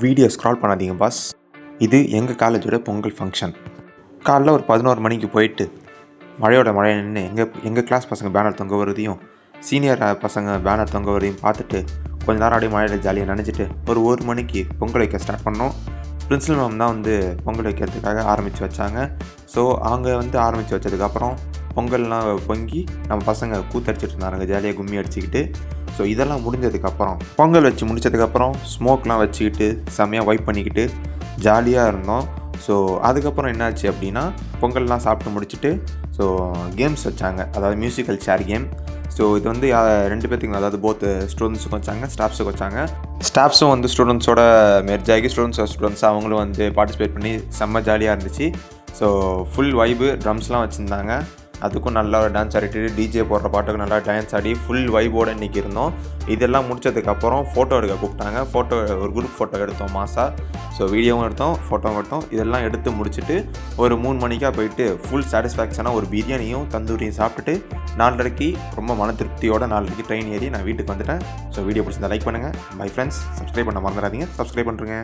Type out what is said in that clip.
Video scroll பண்ணாதீங்க pass. இது எங்கள் காலேஜோட பொங்கல் ஃபங்க்ஷன். காலைல ஒரு 11 மணிக்கு போயிட்டு மழையோட மழையை நின்று எங்கள் கிளாஸ் பசங்க பேனர் தொங்க வரதையும் சீனியர் பசங்க பேனர் தொங்க வரதையும் பார்த்துட்டு கொஞ்ச நேரம் அப்படியே மழையில் ஜாலியாக நினச்சிட்டு ஒரு மணிக்கு பொங்கல் வைக்க ஸ்டார்ட் பண்ணோம். பிரின்சிபல் மேம் தான் பொங்கல் வைக்கிறதுக்காக ஆரம்பித்து வச்சாங்க. ஸோ அவங்க ஆரம்பித்து வச்சதுக்கப்புறம் பொங்கல்லாம் பொங்கி நம்ம பசங்க கூத்தடிச்சிட்டு இருந்தாங்க ஜாலியாக கும்மி அடிச்சுக்கிட்டு. ஸோ இதெல்லாம் முடிஞ்சதுக்கப்புறம் பொங்கல் வச்சு முடிச்சதுக்கப்புறம் ஸ்மோக்லாம் வச்சுக்கிட்டு செம்மையாக வைப் பண்ணிக்கிட்டு ஜாலியாக இருந்தோம். ஸோ அதுக்கப்புறம் என்னாச்சு அப்படின்னா பொங்கல்லாம் சாப்பிட்டு முடிச்சுட்டு கேம்ஸ் வச்சாங்க, அதாவது மியூசிக்கல் சேர் கேம். ஸோ இது 2 பேர்த்துக்கு, அதாவது போத் ஸ்டூடெண்ட்ஸுக்கும் வச்சாங்க, ஸ்டாஃப்ஸுக்கு வச்சாங்க. ஸ்டாஃப்ஸும் ஸ்டூடெண்ட்ஸோட மெர்ஜ் ஆகி ஸ்டூடெண்ட்ஸ் அவங்களும் பார்ட்டிசிபேட் பண்ணி செம்ம ஜாலியாக இருந்துச்சு. ஸோ ஃபுல் வைபு, ட்ரம்ஸ்லாம் வச்சுருந்தாங்க, அதுக்கும் நல்லா டான்ஸ் ஆடிட்டு டிஜே போடுற பாட்டுக்கு நல்லா டான்ஸ் ஆடி ஃபுல் வைபோடு இன்றைக்கி இருந்தோம். இதெல்லாம் முடிச்சதுக்கப்புறம் ஃபோட்டோ எடுக்க கூப்பிட்டாங்க. ஒரு குரூப் ஃபோட்டோ எடுத்தோம் மாசா. ஸோ வீடியோவும் எடுத்தோம், ஃபோட்டோவும் எடுத்தோம். இதெல்லாம் எடுத்து முடிச்சுட்டு ஒரு 3 மணிக்காக போயிட்டு ஃபுல் சாட்டிஸ்ஃபேக்ஷனாக ஒரு பிரியாணியும் தந்தூரியும் சாப்பிட்டுட்டு 4:30 ரொம்ப மன திருப்தியோட 4:30 ட்ரெயின் ஏறி நான் வீட்டுக்கு வந்துட்டேன். ஸோ வீடியோ பிடிச்சிருந்தா லைக் பண்ணுங்கள். Bye friends. சப்ஸ்கிரைப் பண்ண மறந்துடாதீங்க. சப்ஸ்கிரைப் பண்ணுறேங்க.